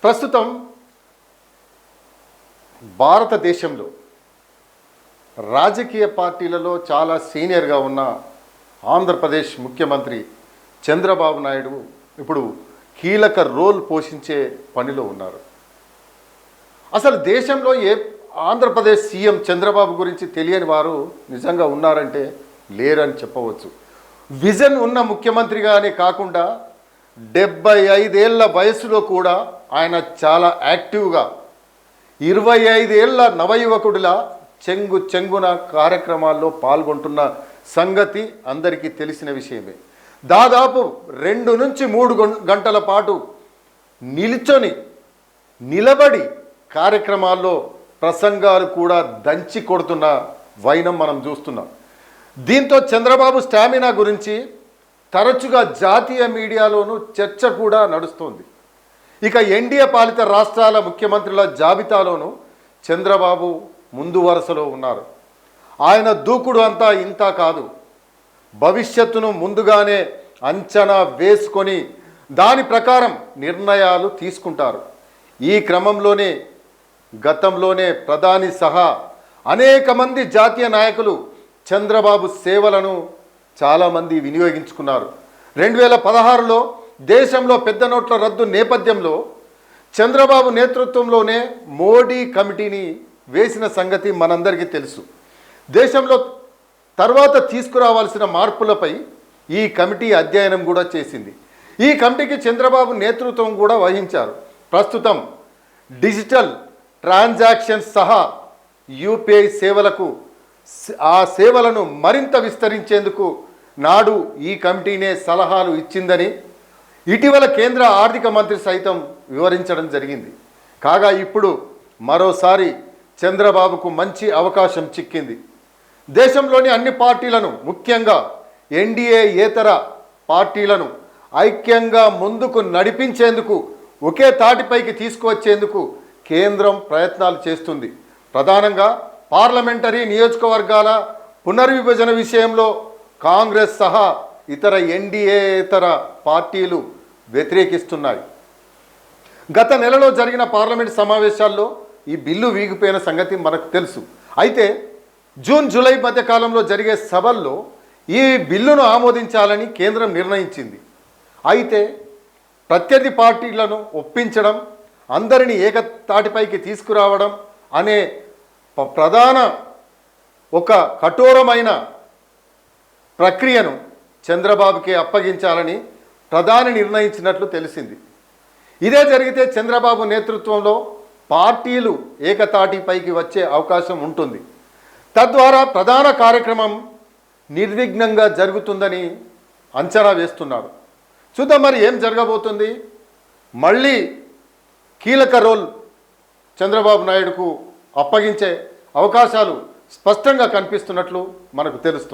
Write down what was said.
ప్రస్తుతం భారతదేశంలో రాజకీయ పార్టీలలో చాలా సీనియర్గా ఉన్న ఆంధ్రప్రదేశ్ ముఖ్యమంత్రి చంద్రబాబు నాయుడు ఇప్పుడు కీలక రోల్ పోషించే పనిలో ఉన్నారు. అసలు దేశంలో ఆంధ్రప్రదేశ్ సీఎం చంద్రబాబు గురించి తెలియని వారు నిజంగా ఉన్నారంటే లేరని చెప్పవచ్చు. విజన్ ఉన్న ముఖ్యమంత్రిగానే కాకుండా 75 ఏళ్ల వయసులో కూడా ఆయన చాలా యాక్టివ్గా 25 ఏళ్ల నవయువకుడిలా చెంగున కార్యక్రమాల్లో పాల్గొంటున్న సంగతి అందరికీ తెలిసిన విషయమే. దాదాపు 2 నుంచి 3 గంటల పాటు నిలబడి కార్యక్రమాల్లో ప్రసంగాలు కూడా దంచి కొడుతున్న వైనం మనం చూస్తున్నాం. దీంతో చంద్రబాబు స్టామినా గురించి తరచుగా జాతీయ మీడియాలోనూ చర్చ కూడా నడుస్తోంది. ఇక ఎన్డీఏ పాలిత రాష్ట్రాల ముఖ్యమంత్రుల జాబితాలోనూ చంద్రబాబు ముందు వరుసలో ఉన్నారు. ఆయన దూకుడు అంతా ఇంత కాదు. భవిష్యత్తును ముందుగానే అంచనా వేసుకొని దాని ప్రకారం నిర్ణయాలు తీసుకుంటారు. ఈ క్రమంలోనే గతంలోనే ప్రధాని సహా అనేక మంది జాతీయ నాయకులు చంద్రబాబు సేవలను చాలామంది వినియోగించుకున్నారు. 2016లో దేశంలో పెద్ద నోట్ల రద్దు నేపథ్యంలో చంద్రబాబు నేతృత్వంలోనే మోడీ కమిటీని వేసిన సంగతి మనందరికీ తెలుసు. దేశంలో తర్వాత తీసుకురావాల్సిన మార్పులపై ఈ కమిటీ అధ్యయనం కూడా చేసింది. ఈ కమిటీకి చంద్రబాబు నేతృత్వం కూడా వహించారు. ప్రస్తుతం డిజిటల్ ట్రాన్సాక్షన్స్ సహా యూపీఐ ఆ సేవలను మరింత విస్తరించేందుకు నాడు ఈ కమిటీనే సలహాలు ఇచ్చిందని ఇటీవల కేంద్ర ఆర్థిక మంత్రి సైతం వివరించడం జరిగింది. కాగా ఇప్పుడు మరోసారి చంద్రబాబుకు మంచి అవకాశం చిక్కింది. దేశంలోని అన్ని పార్టీలను, ముఖ్యంగా ఎన్డీఏ యేతర పార్టీలను ఐక్యంగా ముందుకు నడిపించేందుకు, ఒకే తాటిపైకి తీసుకువచ్చేందుకు కేంద్రం ప్రయత్నాలు చేస్తుంది. ప్రధానంగా పార్లమెంటరీ నియోజకవర్గాల పునర్విభజన విషయంలో కాంగ్రెస్ సహా ఇతర ఎన్డీఏతర పార్టీలు వ్యతిరేకిస్తున్నాయి. గత నెలలో జరిగిన పార్లమెంట్ సమావేశాల్లో ఈ బిల్లు వీగిపోయిన సంగతి మనకు తెలుసు. అయితే జూన్ జూలై మధ్యకాలంలో జరిగే సభల్లో ఈ బిల్లును ఆమోదించాలని కేంద్రం నిర్ణయించింది. అయితే ప్రత్యర్థి పార్టీలను ఒప్పించడం, అందరినీ ఏకతాటిపైకి తీసుకురావడం అనే ప్రధాన ఒక కఠోరమైన ప్రక్రియను చంద్రబాబుకి అప్పగించాలని ప్రధాని నిర్ణయించినట్లు తెలిసింది. ఇదే జరిగితే చంద్రబాబు నేతృత్వంలో పార్టీలు ఏకతాటిపైకి వచ్చే అవకాశం ఉంటుంది. తద్వారా ప్రధాన కార్యక్రమం నిర్విఘ్నంగా జరుగుతుందని అంచనా వేస్తున్నారు. చూద్దాం మరి ఏం జరగబోతుంది. మళ్ళీ కీలక రోల్ చంద్రబాబు నాయుడుకు అప్పగించే అవకాశాలు స్పష్టంగా కనిపిస్తున్నట్లు మనకు తెలుస్తోంది.